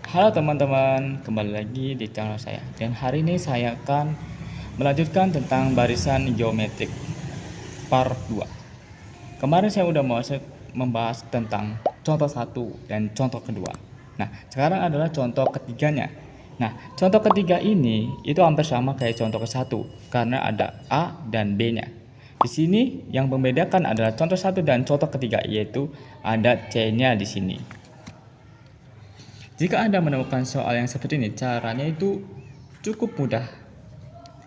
Halo teman-teman, kembali lagi di channel saya. Dan hari ini saya akan melanjutkan tentang barisan geometrik part 2. Kemarin saya udah mau membahas tentang contoh 1 dan contoh kedua. Nah, sekarang adalah contoh ketiganya. Nah, contoh ketiga ini itu hampir sama kayak contoh ke satu karena ada A dan B-nya. Di sini yang membedakan adalah contoh 1 dan contoh ketiga, yaitu ada C-nya di sini. Jika Anda menemukan soal yang seperti ini, caranya itu cukup mudah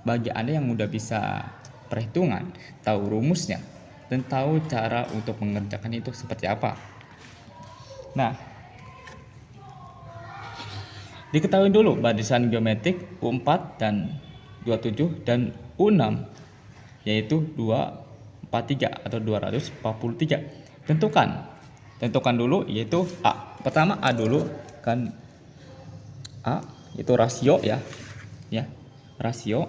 bagi Anda yang mudah bisa perhitungan, tahu rumusnya, dan tahu cara untuk mengerjakan itu seperti apa. Nah, diketahui dulu barisan geometrik U4 dan 27 dan U6, yaitu 243 atau 243. Tentukan dulu yaitu A. Pertama A dulu, kan A itu rasio ya, rasio.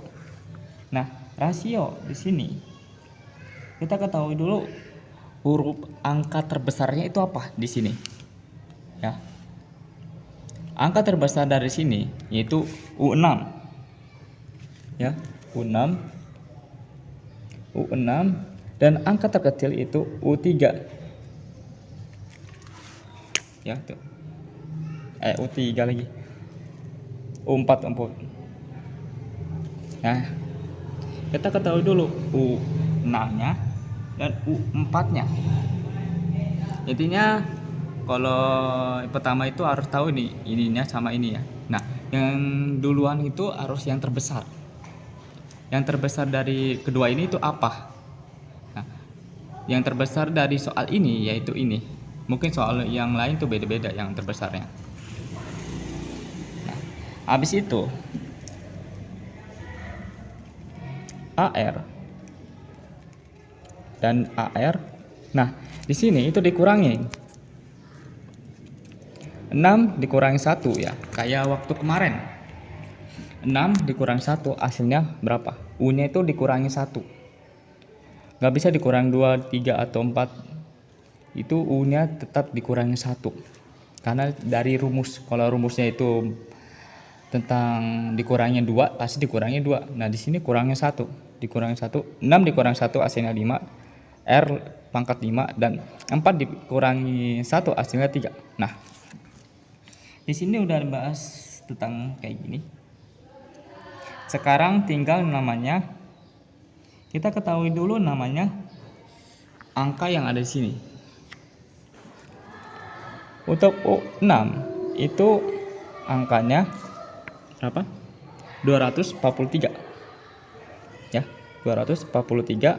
Nah, rasio di sini kita ketahui dulu huruf angka terbesarnya itu apa di sini, ya. Angka terbesar dari sini yaitu U6, ya, U6, dan angka terkecil itu U3, ya, tuh. U3 lagi, U4. Nah, kita ketahui dulu U6-nya dan U4-nya. Intinya kalau pertama itu harus tahu nih ininya sama ini ya. Nah, yang duluan itu harus yang terbesar. Yang terbesar dari kedua ini itu apa? Nah, yang terbesar dari soal ini yaitu ini. Mungkin soal yang lain tuh beda-beda yang terbesarnya. Nah, habis itu AR dan AR. Nah, di sini itu dikurangi 6 dikurangi 1 ya, kayak waktu kemarin. 6 dikurangi 1 hasilnya berapa? U-nya itu dikurangi 1. Nggak bisa dikurangi 2, 3 atau 4. Itu U-nya tetap dikurangi 1. Karena dari rumus, kalau rumusnya itu tentang dikurangi 2, pasti dikurangi 2. Nah, di sini kurangnya 1. Dikurangi 1, 6 dikurangi 1 hasilnya 5. R pangkat 5 dan 4 dikurangi 1 hasilnya 3. Nah, di sini udah bahas tentang kayak gini. Sekarang tinggal namanya, kita ketahui dulu namanya angka yang ada di sini. Untuk U6 itu angkanya berapa? 243. Ya, 243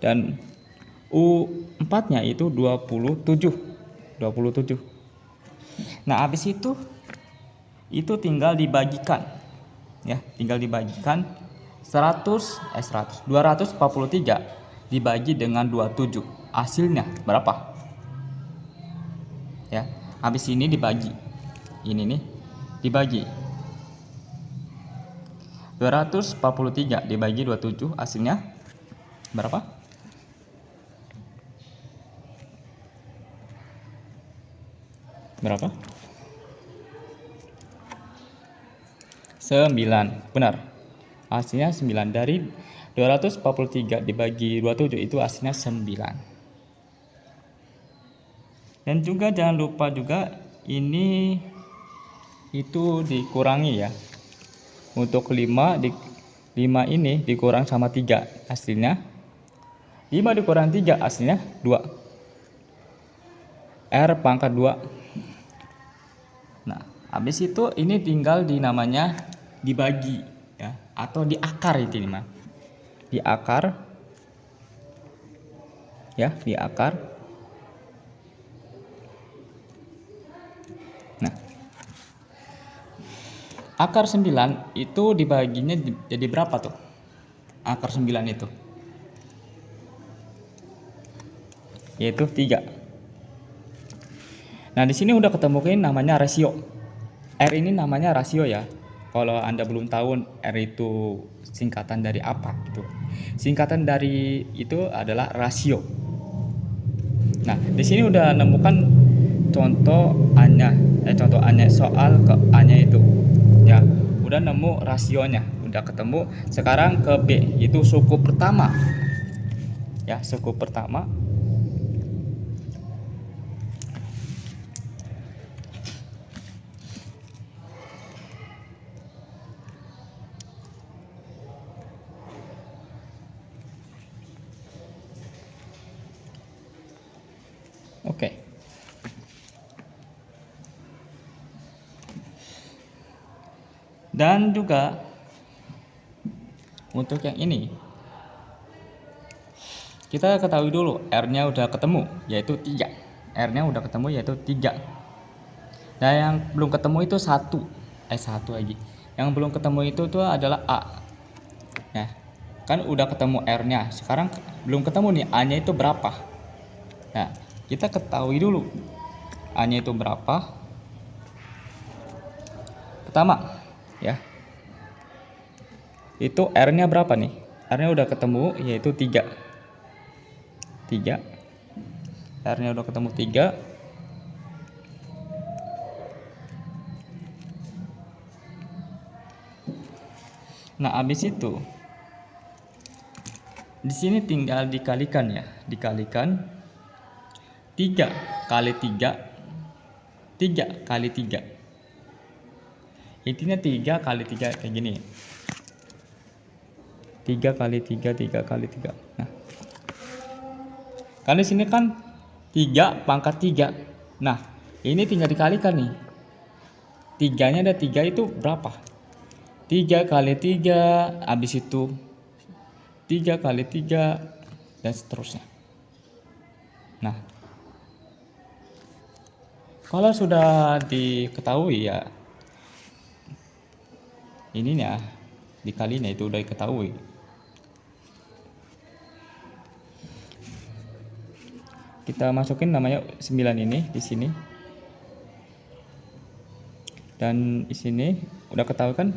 dan U4-nya itu 27. Nah, habis itu tinggal dibagikan. Ya, tinggal dibagikan 243 dibagi dengan 27. Hasilnya berapa? Ya, habis ini dibagi. Ini nih dibagi. 243 dibagi 27 hasilnya berapa? Berapa? 9. Benar. Hasilnya 9. Dari 243 dibagi 27 itu hasilnya 9. Dan juga jangan lupa juga ini itu dikurangi ya. Untuk 5 ini dikurang sama 3, hasilnya 5 dikurangi 3 hasilnya 2. R pangkat 2. Nah, habis itu ini tinggal namanya dibagi ya, atau diakar itu nih mah. Diakar ya, diakar. Nah, akar 9 itu dibaginya jadi berapa tuh? Akar 9 itu yaitu 3. Nah, di sini udah ketemu namanya rasio. R ini namanya rasio ya. Kalau Anda belum tahu R itu singkatan dari apa gitu. Singkatan dari itu adalah rasio. Nah, di sini udah nemukan contoh A-nya soal ke A-nya itu. Ya, udah nemu rasionya, udah ketemu. Sekarang ke B, itu suku pertama. Ya, suku pertama. Oke. Dan juga untuk yang ini kita ketahui dulu R-nya udah ketemu yaitu 3. R-nya udah ketemu yaitu 3. Nah, yang belum ketemu itu satu lagi. Yang belum ketemu itu tuh adalah A. Nah, kan udah ketemu R-nya. Sekarang belum ketemu nih A-nya itu berapa. Nah, kita ketahui dulu A-nya itu berapa. Pertama, ya. Itu R-nya berapa nih? R-nya udah ketemu yaitu 3. R-nya udah ketemu 3. Nah, habis itu di sini tinggal dikalikan ya. Dikalikan 3 kali 3. 3 kali 3. Intinya 3 kali 3 kayak gini. 3 kali 3, 3 kali 3. Nah, kan di sini kan 3 pangkat 3. Nah, ini tinggal dikalikan nih. 3-nya ada 3 itu berapa? 3 kali 3, habis itu 3 kali 3, dan seterusnya. Nah, kalau sudah diketahui ya, ininya dikalinya itu udah diketahui. Kita masukin namanya 9 ini di sini. Dan di sini udah ketahui kan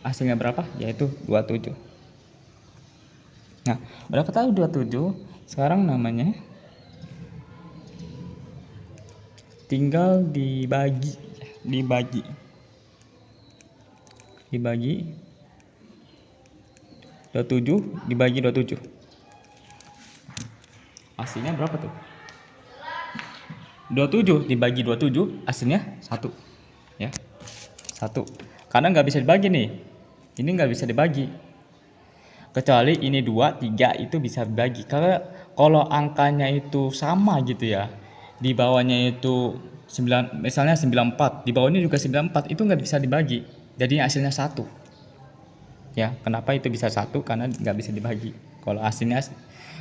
hasilnya berapa? Yaitu 27. Nah, udah ketahui 27, sekarang namanya tinggal dibagi 27 dibagi 27. Hasilnya berapa tuh? 27 dibagi 27 hasilnya 1. Ya. 1. Karena nggak bisa dibagi nih. Ini nggak bisa dibagi. Kecuali ini 2, 3 itu bisa dibagi. Karena kalau angkanya itu sama gitu ya. Di bawahnya itu 9, misalnya 94, di bawahnya juga 94, itu nggak bisa dibagi. Jadi hasilnya 1. Ya, kenapa itu bisa 1? Karena nggak bisa dibagi. Kalau hasilnya,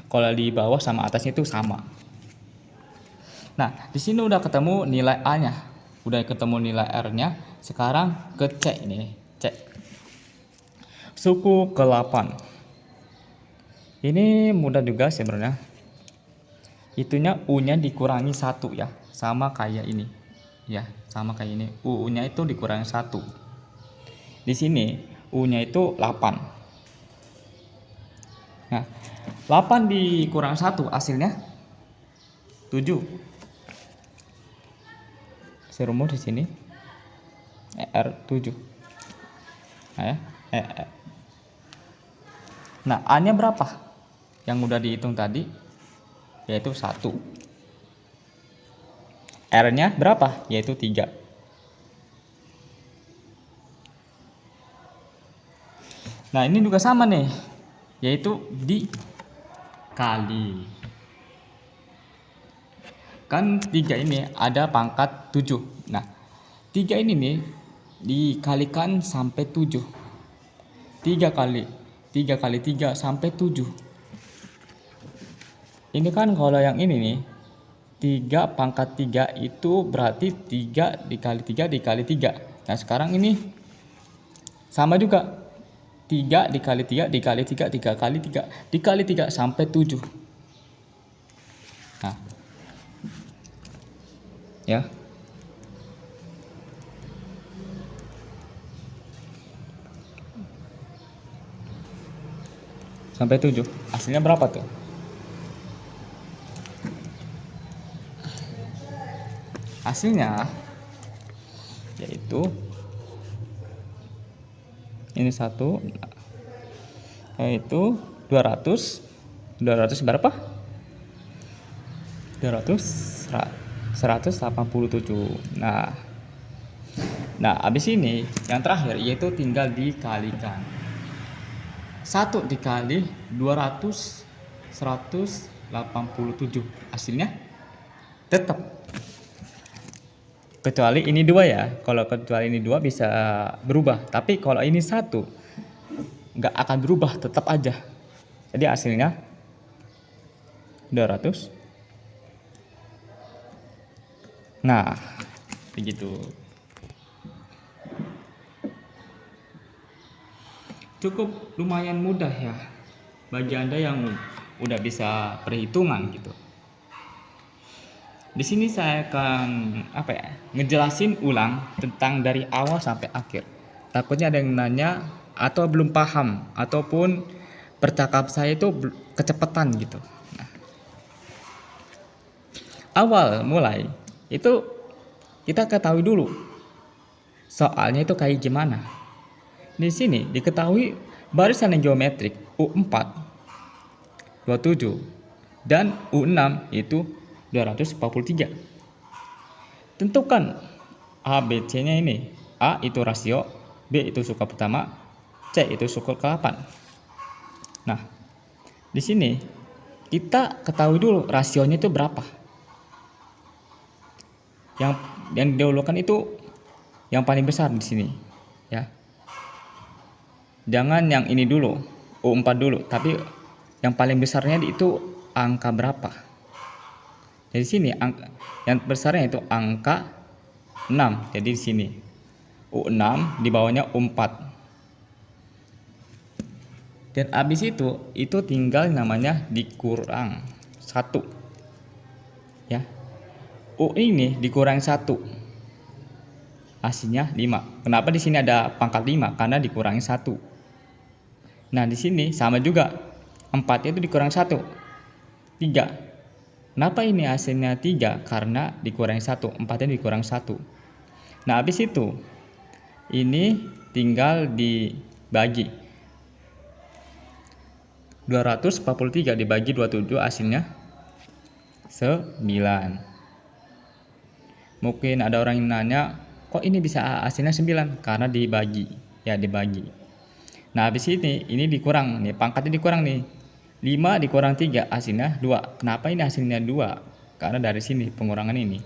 kalau di bawah sama atasnya itu sama. Nah, di sini udah ketemu nilai A-nya, udah ketemu nilai R-nya. Sekarang ke C ini, C. Suku ke-8. Ini mudah juga sebenarnya. Itunya U-nya dikurangi 1 ya, sama kayak ini. Ya, sama kayak ini. U-nya itu dikurangi 1. Di sini U-nya itu 8. Nah, 8 dikurang 1 hasilnya 7. Serumus di sini R7. Nah, ya. Nah, A-nya berapa? Yang udah dihitung tadi yaitu 1. R-nya berapa? Yaitu 3. Nah, ini juga sama nih, yaitu dikali. Kan 3 ini ada pangkat 7. Nah, 3 ini nih dikalikan sampai 7. 3 kali 3 sampai 7. Ini kan kalau yang ini nih 3 pangkat 3 itu berarti 3 dikali 3 dikali 3. Nah, sekarang ini sama juga. 3 dikali 3 dikali 3 3 kali 3 dikali 3 sampai 7. Nah, ya. Sampai 7. Hasilnya berapa tuh? Hasilnya yaitu ini 1, yaitu 200 berapa? 187. Nah, habis ini yang terakhir yaitu tinggal dikalikan. 1 dikali 200 187, hasilnya tetap, kecuali ini 2 ya. Kalau kecuali ini 2 bisa berubah, tapi kalau ini 1 nggak akan berubah, tetap aja. Jadi hasilnya 200. Nah, begitu. Cukup lumayan mudah ya bagi Anda yang udah bisa perhitungan gitu. Di sini saya akan ngejelasin ulang tentang dari awal sampai akhir. Takutnya ada yang nanya atau belum paham, ataupun percakapan saya itu kecepatan gitu. Nah, awal mulai itu kita ketahui dulu soalnya itu kayak gimana. Di sini diketahui barisan yang geometrik U4 27 dan U6 itu 243. Tentukan A, B, C-nya ini. A itu rasio, B itu suku pertama, C itu suku ke-8. Nah, di sini kita ketahui dulu rasionya itu berapa. Yang didahulukan itu yang paling besar di sini, ya. Jangan yang ini dulu, U4 dulu, tapi yang paling besarnya itu angka berapa. Jadi sini yang besarnya itu angka 6. Jadi di sini U6, di bawahnya U4. Dan habis itu tinggal namanya dikurang 1. Ya. U ini dikurang 1. Hasilnya 5. Kenapa di sini ada pangkat 5? Karena dikurangi 1. Nah, di sini sama juga. 4 itu dikurang 1. 3. Kenapa ini hasilnya 3? Karena dikurangi 1. 4-nya dikurang 1. Nah, habis itu ini tinggal dibagi. 243 dibagi 27 hasilnya 9. Mungkin ada orang yang nanya, kok ini bisa hasilnya 9? Karena dibagi. Ya, dibagi. Nah, habis ini dikurang nih, pangkatnya dikurang nih. 5 dikurang 3 hasilnya 2. Kenapa ini hasilnya 2? Karena dari sini pengurangan ini.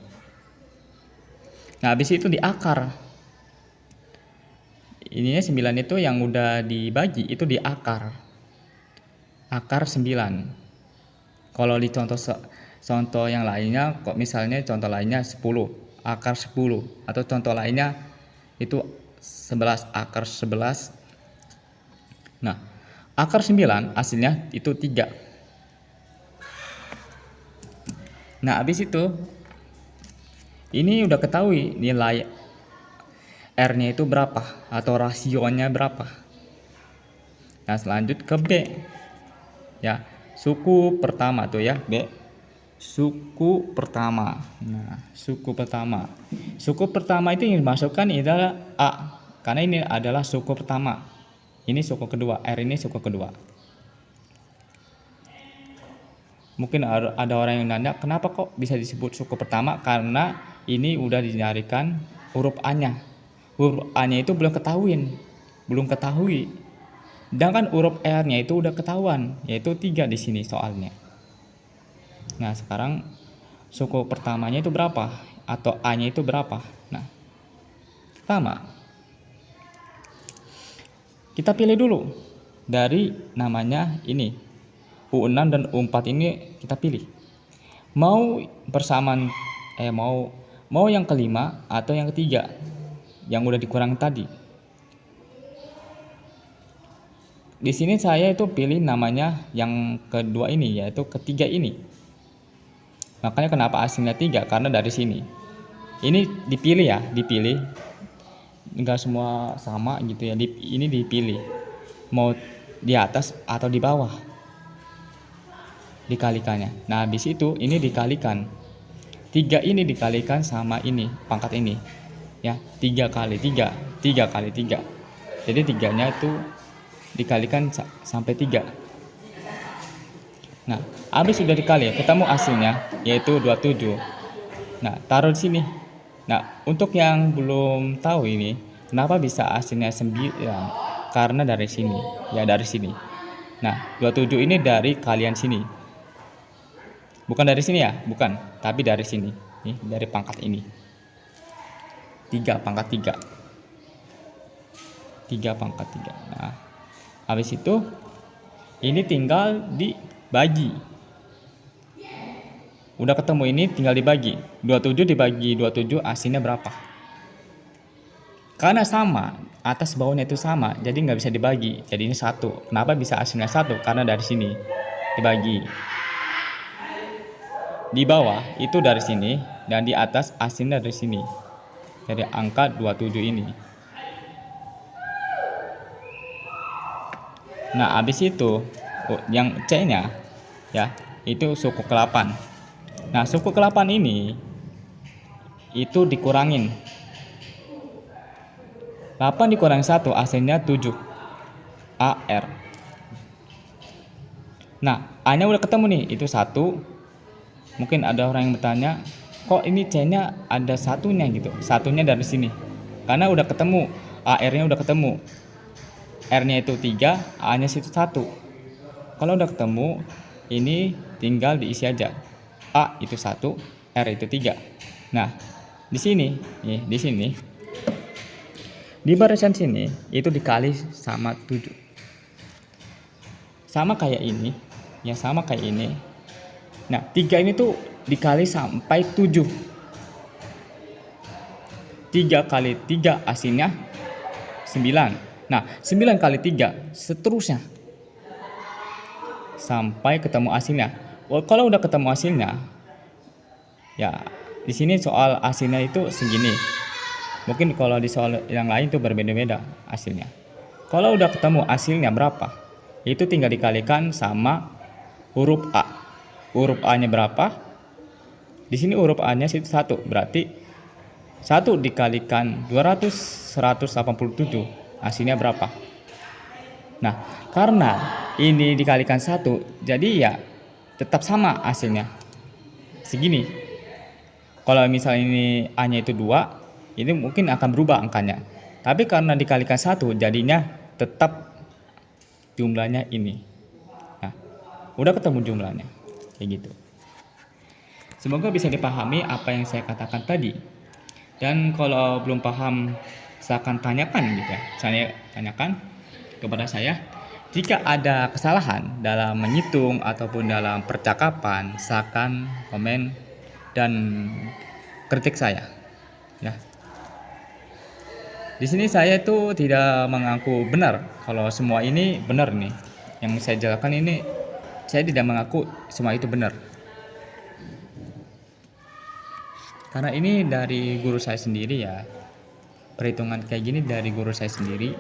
Nah, habis itu di akar. Ininya 9 itu yang udah dibagi itu di akar. Akar 9. Kalau di contoh yang lainnya, kok misalnya contoh lainnya 10, akar 10, atau contoh lainnya itu 11, akar 11. Nah, akar 9 hasilnya itu 3. Nah, habis itu ini udah ketahui nilai R-nya itu berapa atau rasionya berapa. Nah, selanjut ke B. Ya, suku pertama tuh ya, B. Suku pertama. Nah, suku pertama. Suku pertama itu yang dimasukkan adalah A, karena ini adalah suku pertama. Ini suku kedua, R ini suku kedua. Mungkin ada orang yang nanya, kenapa kok bisa disebut suku pertama? Karena ini udah dinyarikan huruf A-nya. Huruf A-nya itu belum ketahui. Sedangkan huruf R-nya itu udah ketahuan, yaitu 3 di sini soalnya. Nah, sekarang suku pertamanya itu berapa? Atau A-nya itu berapa? Nah, pertama kita pilih dulu dari namanya ini U6 dan U4 ini kita pilih. Mau persamaan mau yang kelima atau yang ketiga yang udah dikurang tadi. Di sini saya itu pilih namanya yang kedua ini, yaitu ketiga ini. Makanya kenapa hasilnya 3? Karena dari sini. Ini dipilih ya, enggak semua sama gitu ya. Ini dipilih mau di atas atau di bawah dikalikannya. Nah, habis itu ini dikalikan 3, ini dikalikan sama ini pangkat ini. ya, 3 kali 3 jadi 3-nya itu dikalikan sampai 3. Nah, habis sudah dikali ketemu hasilnya yaitu 27. Nah, taruh di sini. Nah, untuk yang belum tahu ini kenapa bisa hasilnya 9, karena dari sini, ya dari sini. Nah, 27 ini dari kalian sini. Bukan dari sini ya, bukan, tapi dari sini. Nih, dari pangkat ini. 3 pangkat 3. 3 pangkat 3. Nah, habis itu ini tinggal dibagi. Udah ketemu ini tinggal dibagi. 27 dibagi 27 hasilnya berapa? Karena sama, atas bawahnya itu sama, jadi nggak bisa dibagi. Jadi ini 1. Kenapa bisa hasilnya 1? Karena dari sini dibagi. Di bawah itu dari sini dan di atas hasilnya dari sini. Dari angka 27 ini. Nah, habis itu yang C-nya ya, itu suku ke-8. Nah, suku ke-8 ini itu dikurangin. 8 dikurangi 1 hasilnya 7. AR. Nah, A-nya udah ketemu nih, itu 1. Mungkin ada orang yang bertanya, kok ini C-nya ada satunya gitu. Satunya dari sini. Karena udah ketemu, AR-nya udah ketemu. R-nya itu 3, A-nya situ 1. Kalau udah ketemu, ini tinggal diisi aja. A itu 1, R itu 3. Nah, di sini, nih, di sini. Di barisan sini itu dikali sama 7. Sama kayak ini, ya sama kayak ini. Nah, 3 ini tuh dikali sampai 7. 3 kali 3 hasilnya 9. Nah, 9 kali 3 seterusnya sampai ketemu hasilnya. Kalau udah ketemu hasilnya, ya di sini soal hasilnya itu segini. Mungkin kalau di soal yang lain itu berbeda-beda hasilnya. Kalau udah ketemu hasilnya berapa, itu tinggal dikalikan sama huruf A. Huruf A-nya berapa? Di sini huruf A-nya situ 1, berarti 1 dikalikan 200, 187. Hasilnya berapa? Nah, karena ini dikalikan 1, jadi ya tetap sama hasilnya. Segini. Kalau misalnya ini A-nya itu 2, ini mungkin akan berubah angkanya. Tapi karena dikalikan 1, jadinya tetap jumlahnya ini. Nah, udah ketemu jumlahnya. Kayak gitu. Semoga bisa dipahami apa yang saya katakan tadi. Dan kalau belum paham, silakan tanyakan gitu ya. Saya tanyakan kepada saya. Jika ada kesalahan dalam menghitung ataupun dalam percakapan, silakan komen dan kritik saya. Ya. Di sini saya itu tidak mengaku benar kalau semua ini benar nih. Yang saya jelaskan ini saya tidak mengaku semua itu benar. Karena ini dari guru saya sendiri ya. Perhitungan kayak gini dari guru saya sendiri.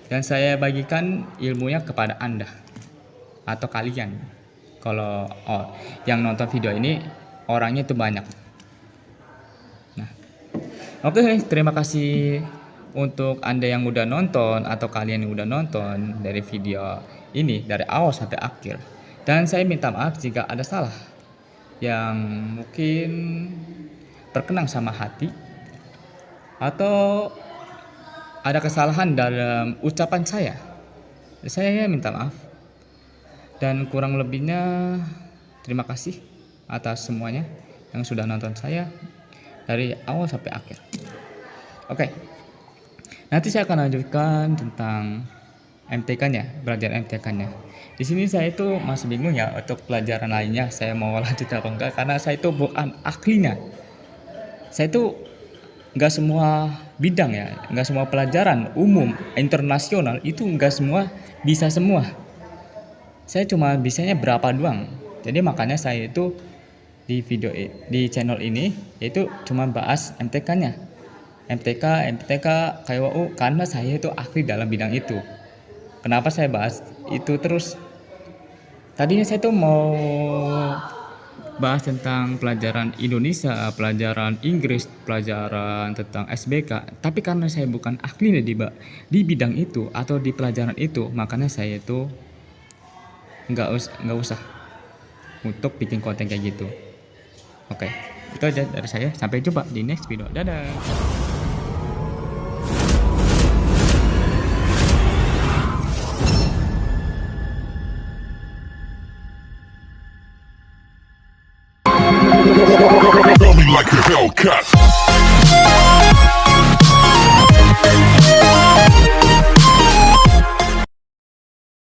Dan saya bagikan ilmunya kepada Anda atau kalian. Kalau yang nonton video ini orangnya itu banyak. Nah, oke, terima kasih untuk Anda yang udah nonton atau kalian yang udah nonton dari video ini dari awal sampai akhir. Dan saya minta maaf jika ada salah yang mungkin terkenang sama hati atau ada kesalahan dalam ucapan saya. Saya minta maaf. Dan kurang lebihnya terima kasih atas semuanya yang sudah nonton saya dari awal sampai akhir. Oke. Nanti saya akan lanjutkan tentang MTK-nya, belajar MTK-nya. Di sini saya itu masih bingung ya untuk pelajaran lainnya saya mau lanjut atau enggak, karena saya itu bukan ahlinya. Saya itu nggak semua bidang ya, nggak semua pelajaran umum internasional itu nggak semua bisa semua. Saya cuma bisanya berapa doang. Jadi makanya saya itu di video di channel ini yaitu cuma bahas MTK-nya. MTK, KWU karena saya itu ahli dalam bidang itu. Kenapa saya bahas itu terus? Tadinya saya tuh mau bahas tentang pelajaran Indonesia, pelajaran Inggris, pelajaran tentang SBK. Tapi karena saya bukan ahli di bidang itu atau di pelajaran itu, makanya saya itu nggak usah untuk bikin konten kayak gitu. Oke, itu aja dari saya. Sampai jumpa di next video. Dadah. Feel me like a Hellcat.